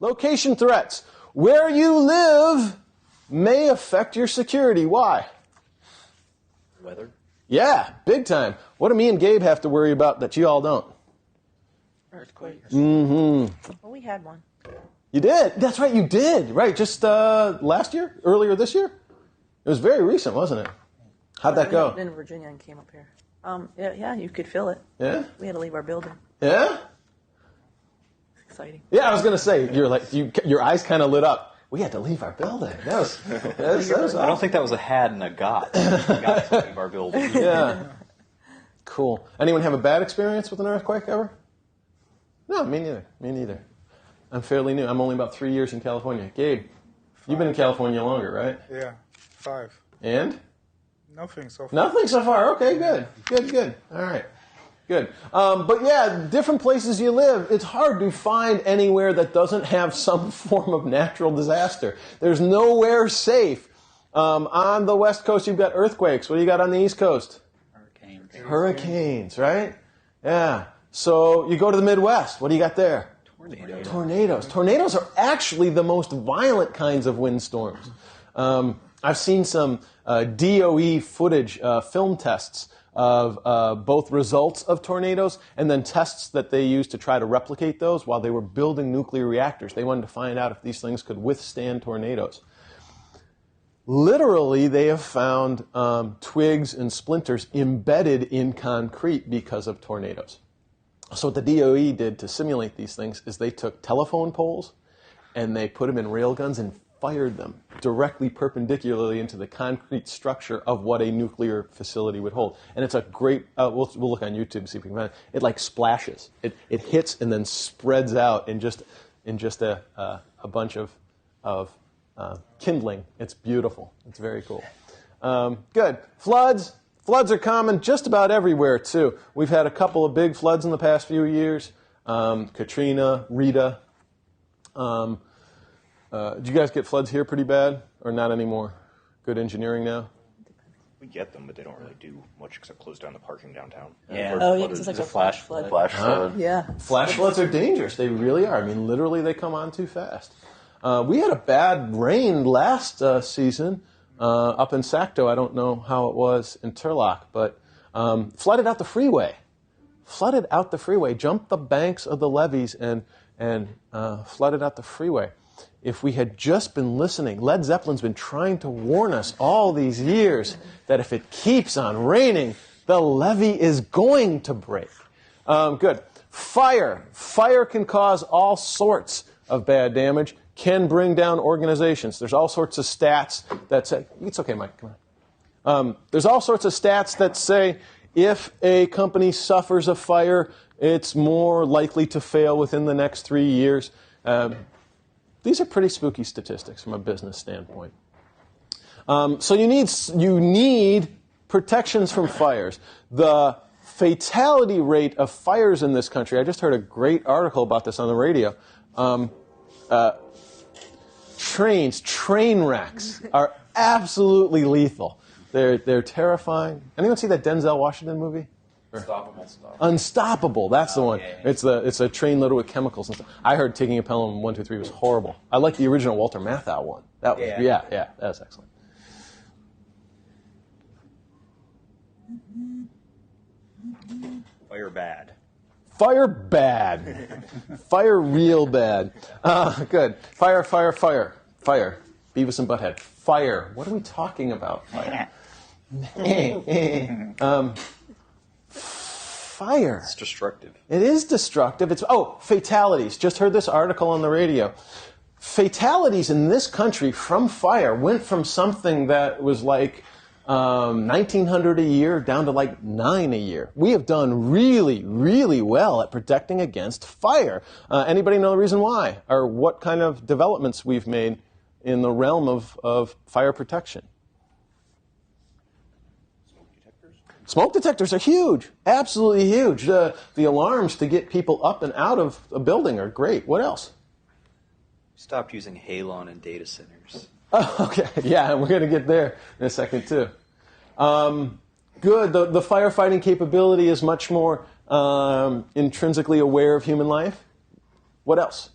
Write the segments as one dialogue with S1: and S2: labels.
S1: Location threats. Where you live may affect your security. Why?
S2: Weather?
S1: Yeah, big time. What do me and Gabe have to worry about that you all don't?
S3: Earthquakes.
S1: Mm-hmm.
S3: Well, we had one.
S1: You did? That's right, you did. Right, just last year? Earlier this year? It was very recent, wasn't it? How'd that go?
S3: In Virginia and came up here. Yeah, you could feel it.
S1: Yeah?
S3: We had to leave our building.
S1: Yeah?
S3: It's exciting.
S1: Yeah, I was going to say, your eyes kind of lit up. We had to leave our building. That was awesome.
S2: I don't think that was a had and a got. We got to leave our building.
S1: Yeah. Cool. Anyone have a bad experience with an earthquake ever? No, me neither. I'm fairly new. I'm only about 3 years in California. Gabe, you've been in California longer, right?
S4: Yeah, 5.
S1: And?
S4: Nothing so far.
S1: Nothing so far. Okay, good. All right. Good. But yeah, different places you live, it's hard to find anywhere that doesn't have some form of natural disaster. There's nowhere safe. On the West Coast, you've got earthquakes. What do you got on the East Coast? Hurricanes, right? Yeah. So you go to the Midwest. What do you got there? Tornadoes. Tornadoes are actually the most violent kinds of windstorms. I've seen some DOE footage, film tests of both results of tornadoes and then tests that they used to try to replicate those while they were building nuclear reactors. They wanted to find out if these things could withstand tornadoes. Literally, they have found twigs and splinters embedded in concrete because of tornadoes. So what the DOE did to simulate these things is they took telephone poles and they put them in railguns and fired them directly perpendicularly into the concrete structure of what a nuclear facility would hold. And it's a great, we'll look on YouTube to see if we can find it. It like splashes. It hits and then spreads out in just a bunch of kindling. It's beautiful. It's very cool. Good. Floods. Floods are common just about everywhere, too. We've had a couple of big floods in the past few years. Katrina, Rita. Do you guys get floods here pretty bad, or not anymore? Good engineering now?
S5: We get them, but they don't really do much except close down the parking downtown.
S2: Yeah.
S3: Oh, yeah, because it's like a flash flood.
S2: Flash flood.
S3: Yeah.
S1: Flash floods are dangerous. They really are. I mean, literally, they come on too fast. We had a bad rain last season up in Sacto. I don't know how it was in Turlock, but flooded out the freeway. Jumped the banks of the levees and flooded out the freeway. If we had just been listening, Led Zeppelin's been trying to warn us all these years that if it keeps on raining, the levee is going to break. Good. Fire. Fire can cause all sorts of bad damage, can bring down organizations. There's all sorts of stats that say, it's okay, Mike, come on. There's all sorts of stats that say if a company suffers a fire, it's more likely to fail within the next 3 years. These are pretty spooky statistics from a business standpoint. So you need protections from fires. The fatality rate of fires in this country, I just heard a great article about this on the radio. Train wrecks are absolutely lethal. They're terrifying. Anyone see that Denzel Washington movie? Unstoppable. That's the one. Yeah. It's a train loaded with chemicals and stuff. I heard Taking a Pelham 1, 2, 3 was horrible. I like the original Walter Matthau one. That was that was excellent.
S2: Fire bad.
S1: Fire bad. Fire real bad. Good. Fire. Beavis and Butthead. Fire. What are we talking about? Fire. Fire.
S2: It's destructive.
S1: It is destructive. Fatalities. Just heard this article on the radio. Fatalities in this country from fire went from something that was like 1,900 a year down to like 9 a year. We have done really, really well at protecting against fire. Anybody know the reason why? Or what kind of developments we've made in the realm of fire protection? Smoke detectors are huge, absolutely huge. The alarms to get people up and out of a building are great. What else?
S2: Stopped using halon in data centers.
S1: Oh, okay. Yeah, and we're going to get there in a second, too. Good. The firefighting capability is much more intrinsically aware of human life. What else?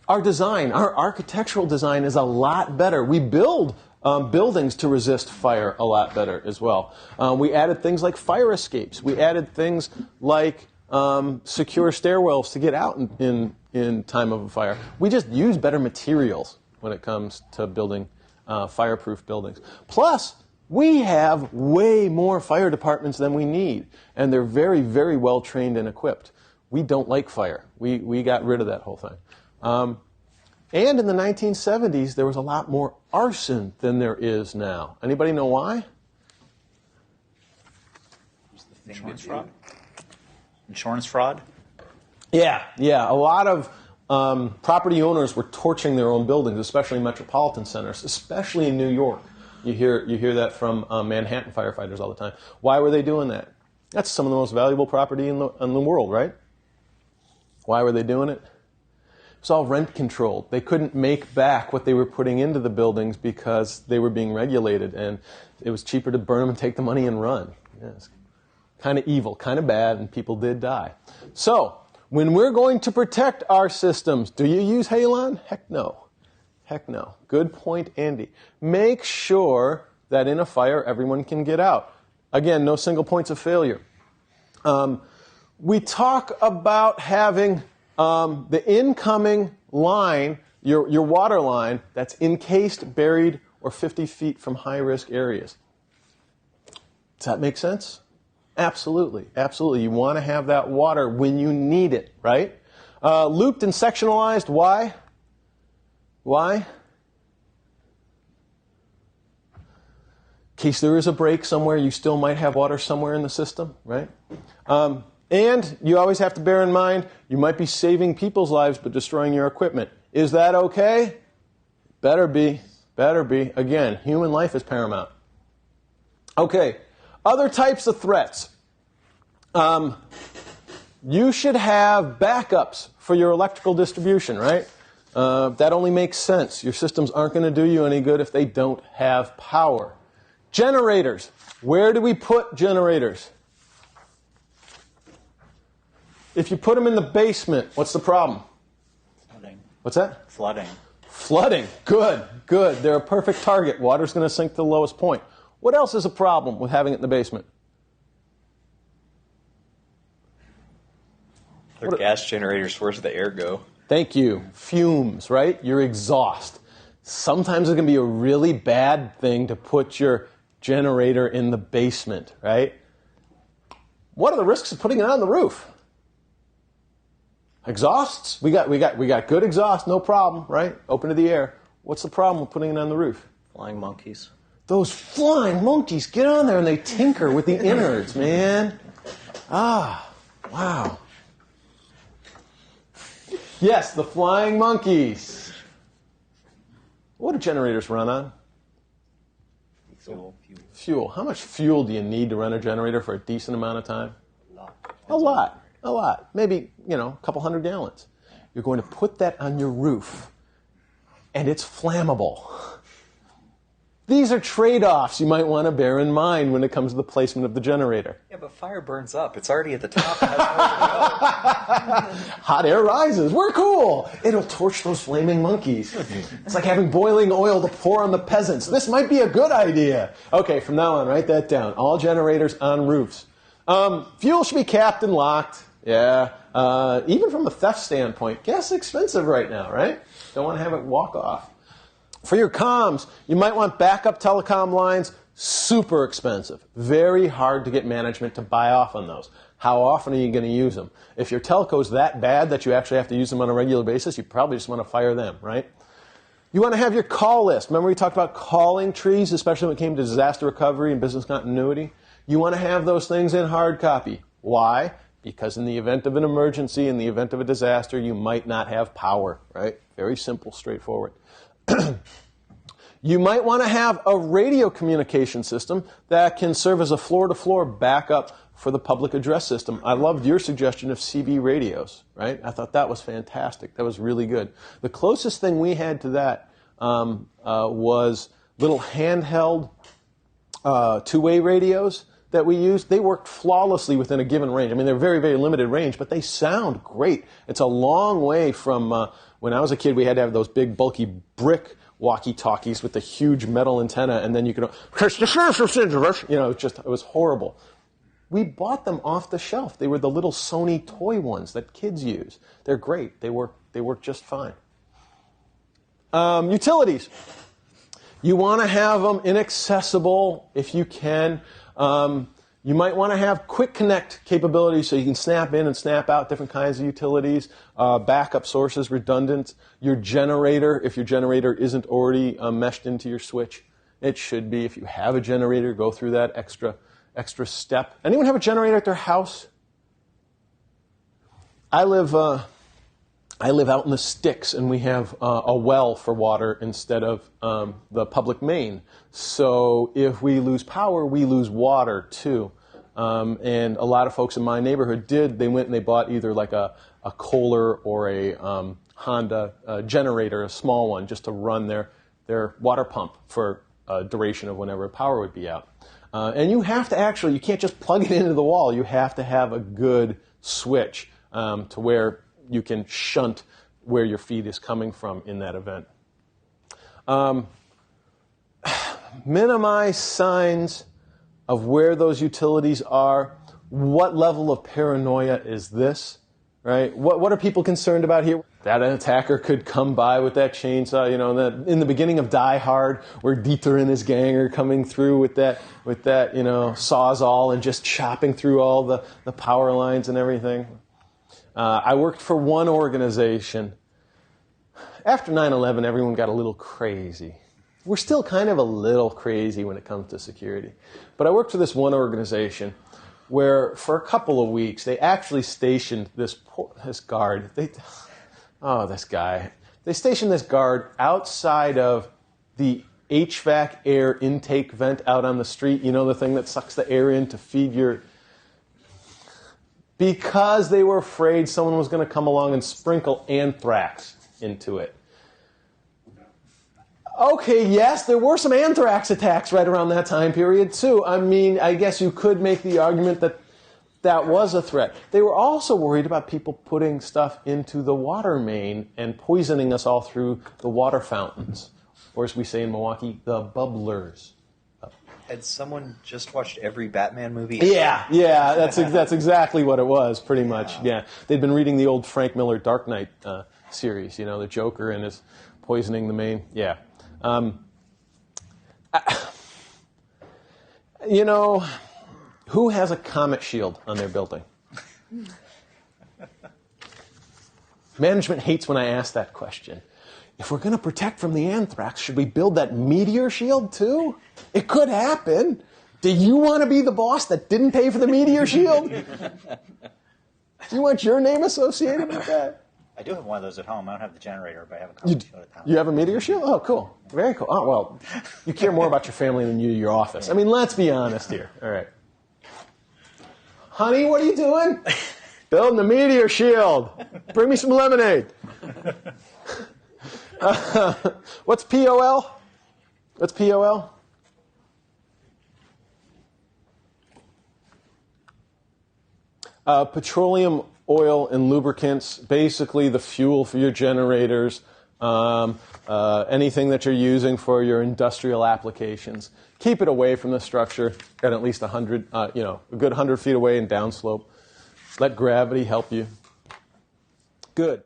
S1: Our design, our architectural design is a lot better. We build buildings to resist fire a lot better as well. We added things like fire escapes. We added things like secure stairwells to get out in time of a fire. We just use better materials when it comes to building fireproof buildings. Plus, we have way more fire departments than we need, and they're very, very well trained and equipped. We don't like fire. We got rid of that whole thing. And in the 1970s, there was a lot more arson than there is now. Anybody know why?
S5: Insurance fraud? Insurance fraud?
S1: Yeah. A lot of property owners were torching their own buildings, especially in metropolitan centers, especially in New York. You hear that from Manhattan firefighters all the time. Why were they doing that? That's some of the most valuable property in the world, right? Why were they doing it? It's all rent controlled. They couldn't make back what they were putting into the buildings because they were being regulated, and it was cheaper to burn them and take the money and run. Yes. Kind of evil, kind of bad, and people did die. So, when we're going to protect our systems, do you use halon? Heck no. Heck no. Good point, Andy. Make sure that in a fire, everyone can get out. Again, no single points of failure. We talk about having the incoming line, your water line, that's encased, buried, or 50 feet from high-risk areas. Does that make sense? Absolutely. Absolutely. You want to have that water when you need it, right? Looped and sectionalized, why? Why? In case there is a break somewhere, you still might have water somewhere in the system, right? And you always have to bear in mind, you might be saving people's lives but destroying your equipment. Is that okay? Better be. Better be. Again, human life is paramount. Okay, other types of threats. You should have backups for your electrical distribution, right? That only makes sense. Your systems aren't going to do you any good if they don't have power. Generators. Where do we put generators? If you put them in the basement, what's the problem?
S5: Flooding.
S1: What's that?
S5: Flooding.
S1: Flooding. Good. They're a perfect target. Water's going to sink to the lowest point. What else is a problem with having it in the basement?
S2: They're gas generators. Where's the air go?
S1: Thank you. Fumes, right? Your exhaust. Sometimes it can be a really bad thing to put your generator in the basement, right? What are the risks of putting it on the roof? Exhausts? We got good exhaust, no problem, right? Open to the air. What's the problem with putting it on the roof?
S2: Flying monkeys.
S1: Those flying monkeys get on there and they tinker with the innards, man. Wow. Yes, the flying monkeys. What do generators run on? Fuel. How much fuel do you need to run a generator for a decent amount of time? A lot. Maybe, a couple hundred gallons. You're going to put that on your roof, and it's flammable. These are trade-offs you might want to bear in mind when it comes to the placement of the generator.
S2: Yeah, but fire burns up. It's already at the top. It has nowhere to go.
S1: Hot air rises. We're cool. It'll torch those flaming monkeys. It's like having boiling oil to pour on the peasants. This might be a good idea. Okay, from now on, write that down. All generators on roofs. Fuel should be capped and locked. Yeah. Even from a theft standpoint, gas is expensive right now, right? Don't want to have it walk off. For your comms, you might want backup telecom lines. Super expensive. Very hard to get management to buy off on those. How often are you going to use them? If your telco's that bad that you actually have to use them on a regular basis, you probably just want to fire them, right? You want to have your call list. Remember we talked about calling trees, especially when it came to disaster recovery and business continuity? You want to have those things in hard copy. Why? Because in the event of an emergency, in the event of a disaster, you might not have power, right? Very simple, straightforward. You might want to have a radio communication system that can serve as a floor-to-floor backup for the public address system. I loved your suggestion of CB radios, right? I thought that was fantastic. That was really good. The closest thing we had to that was little handheld two-way radios that we use, they work flawlessly within a given range. I mean, they're very, very limited range, but they sound great. It's a long way from when I was a kid, we had to have those big, bulky brick walkie-talkies with the huge metal antenna, and then you could, it was horrible. We bought them off the shelf. They were the little Sony toy ones that kids use. They're great. They work just fine. Utilities. You want to have them inaccessible if you can. You might want to have quick connect capabilities so you can snap in and snap out different kinds of utilities, backup sources, redundant. Your generator, if your generator isn't already meshed into your switch, it should be. If you have a generator, go through that extra step. Anyone have a generator at their house? I live out in the sticks, and we have a well for water instead of the public main. So if we lose power, we lose water too. And a lot of folks in my neighborhood did. They went and they bought either like a Kohler or a Honda generator, a small one, just to run their water pump for a duration of whenever power would be out. And you have to you can't just plug it into the wall. You have to have a good switch to where you can shunt where your feed is coming from in that event. Minimize signs of where those utilities are. What level of paranoia is this? Right? What are people concerned about here? That an attacker could come by with that chainsaw, in the beginning of Die Hard, where Dieter and his gang are coming through with that, sawzall and just chopping through all the power lines and everything. I worked for one organization. After 9/11, everyone got a little crazy. We're still kind of a little crazy when it comes to security. But I worked for this one organization where for a couple of weeks they actually stationed this guard. They stationed this guard outside of the HVAC air intake vent out on the street. You know, the thing that sucks the air in to feed your... Because they were afraid someone was going to come along and sprinkle anthrax into it. Okay, yes, there were some anthrax attacks right around that time period, too. I mean, I guess you could make the argument that that was a threat. They were also worried about people putting stuff into the water main and poisoning us all through the water fountains. Or as we say in Milwaukee, the bubblers.
S2: Had someone just watched every Batman movie?
S1: Yeah, that's exactly what it was, pretty much. Yeah, they'd been reading the old Frank Miller Dark Knight series, the Joker and his poisoning the main. Yeah. Who has a comet shield on their building? Management hates when I ask that question. If we're going to protect from the anthrax, should we build that meteor shield too? It could happen. Do you want to be the boss that didn't pay for the meteor shield? Do you want your name associated with that?
S6: I do have one of those at home. I don't have the generator, but I have a comet shield at home.
S1: You have a meteor shield? Oh, cool. Very cool. Oh, well, you care more about your family than you do your office. I mean, let's be honest here. All right. Honey, what are you doing? Building a meteor shield. Bring me some lemonade. What's POL? What's POL? Petroleum, oil, and lubricants, basically the fuel for your generators, anything that you're using for your industrial applications. Keep it away from the structure at least 100, a good 100 feet away and downslope. Let gravity help you. Good.